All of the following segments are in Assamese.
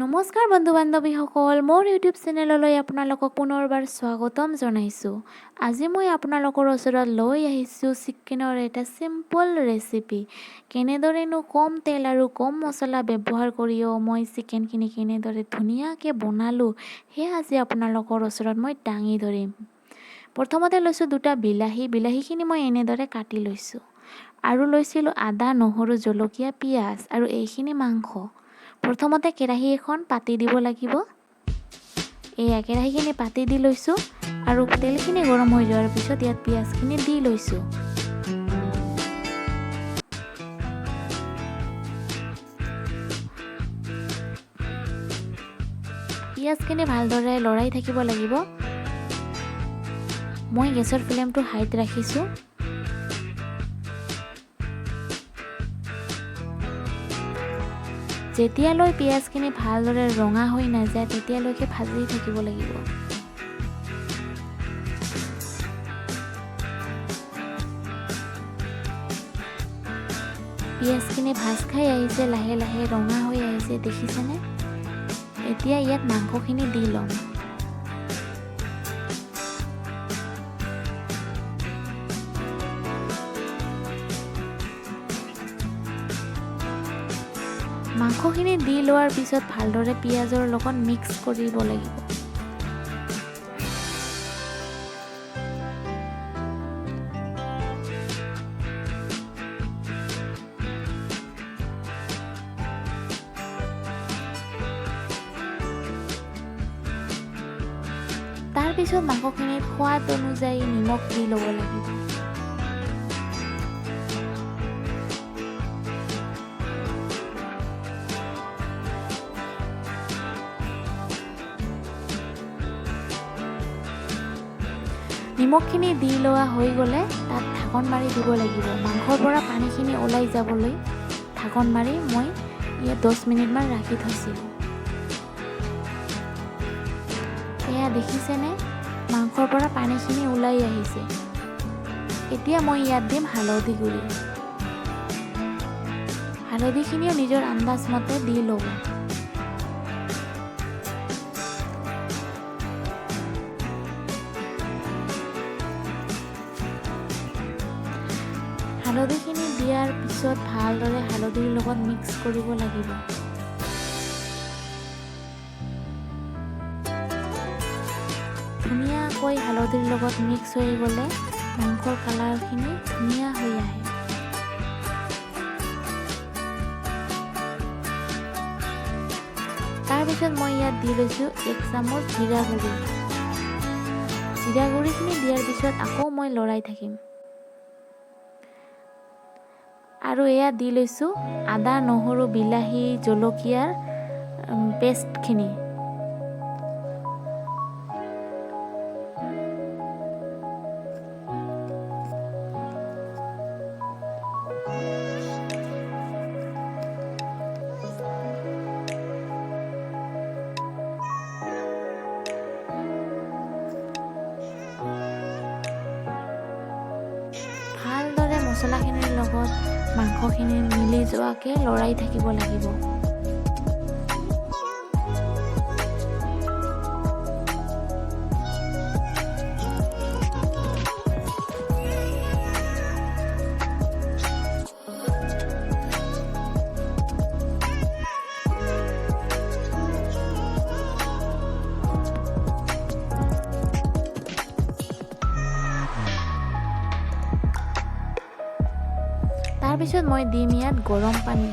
নমস্কাৰ বন্ধু বান্ধৱীসকল, মোৰ ইউটিউব চেনেললৈ আপোনালোকক পুনৰবাৰ স্বাগতম জনাইছোঁ। আজি মই আপোনালোকৰ ওচৰত লৈ আহিছোঁ চিকেনৰ এটা চিম্পল ৰেচিপি। কেনেদৰেনো কম তেল আৰু কম মছলা ব্যৱহাৰ কৰিও মই চিকেনখিনি কেনেদৰে ধুনীয়াকৈ বনালোঁ, সেয়া আজি আপোনালোকৰ ওচৰত মই দাঙি ধৰিম। প্ৰথমতে লৈছোঁ দুটা বিলাহীখিনি মই এনেদৰে কাটি লৈছোঁ। আৰু লৈছিলোঁ আদা, নহৰু, জলকীয়া, পিঁয়াজ আৰু এইখিনি মাংস। প্ৰথমতে কেৰাহী এখন পাতি দিব লাগিব। কেৰাহীখিনি পাতি দি লৈছোঁ আৰু তেলখিনি গৰম হৈ যোৱাৰ পিছত ইয়াত পিঁয়াজখিনি দি লৈছোঁ। পিঁয়াজখিনি ভালদৰে লৰাই থাকিব লাগিব। মই গেছৰ ফ্লেমটো হাইত ৰাখিছোঁ। যেতিয়ালৈ পিঁয়াজখিনি ভালদৰে ৰঙা হৈ নাযায় তেতিয়ালৈকে ভাজি থাকিব লাগিব। পিঁয়াজখিনি ভাজ খাই আহিছে, লাহে লাহে ৰঙা হৈ আহিছে, দেখিছেনে? এতিয়া ইয়াত মাংসখিনি দি ল'ম। মাংসখিনি দি লোৱাৰ পিছত ভালদৰে পিঁয়াজৰ লগত মিক্স কৰিব লাগিব। তাৰপিছত মাংসখিনিত সোৱাদ অনুযায়ী নিমখ দি ল'ব লাগিব। নিমখখিনি দি লোৱা হৈ গ'লে তাত ঢাকন মাৰি দিব লাগিব। মাংসৰ পৰা পানীখিনি ওলাই যাবলৈ ঢাকন মাৰি মই ইয়াত 10 মিনিটমান ৰাখি থৈছিলোঁ। এয়া দেখিছেনে? মাংসৰ পৰা পানীখিনি ওলাই আহিছে। এতিয়া মই ইয়াত দিম হালধি গুড়ি। হালধিখিনিও নিজৰ আন্দাজ মতে দি ল'ব। হালধিখিনি দিয়াৰ পিছত ভালদৰে হালধিৰ লগত মিক্স কৰিব লাগিব। ধুনীয়াকৈ হালধিৰ লগত মিক্স হৈ গ'লে মাংসৰ কালাৰখিনি ধুনীয়া হৈ আহে। তাৰপিছত মই ইয়াত দি লৈছোঁ 1 চামুচ জিৰা গুড়ি। জিৰা গুড়িখিনি দিয়াৰ পিছত আকৌ মই লৰাই থাকিম। আৰু এয়া দি লৈছোঁ আদা, নহৰু, বিলাহী, জলকীয়াৰ পেষ্টখিনি। ভালদৰে মছলাখিনিৰ লগত মাংসখিনি মিলি যোৱাকৈ লৰাই থাকিব লাগিব। তাৰপিছত মই দিম ইয়াত গৰম পানী।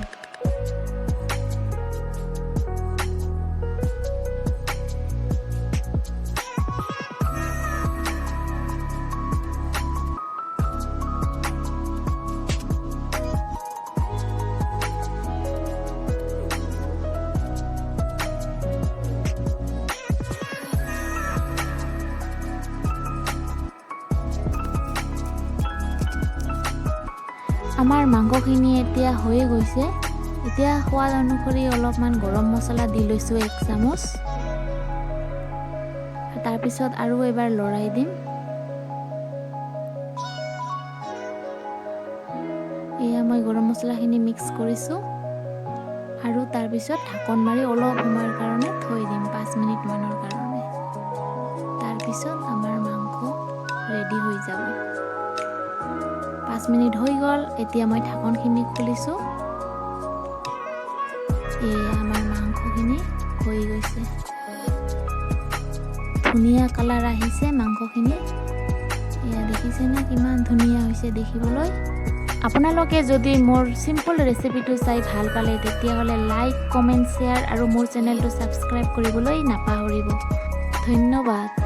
আমাৰ মাংসখিনি এতিয়া হৈয়ে গৈছে। এতিয়া সোৱাদ অনুসৰি অলপমান গৰম মছলা দি লৈছোঁ 1 চামুচ। তাৰপিছত আৰু এবাৰ লৰাই দিম। এয়া মই গৰম মছলাখিনি মিক্স কৰিছোঁ আৰু তাৰপিছত ঢাকন মাৰি অলপ সময়ৰ 5 মিনিট হৈ গ'ল। এতিয়া মই ঢাকনখিনি খুলিছোঁ। আমাৰ মাংসখিনি হৈ গৈছে। ধুনীয়া কালাৰ আহিছে মাংসখিনি। দেখিছেনে কিমান ধুনীয়া হৈছে দেখিবলৈ। আপোনালোকে যদি মোৰ চিম্পল ৰেচিপিটো চাই ভাল পালে তেতিয়াহ'লে লাইক, কমেণ্ট, শ্বেয়াৰ আৰু মোৰ চেনেলটো ছাবস্ক্ৰাইব কৰিবলৈ নাপাহৰিব। ধন্যবাদ।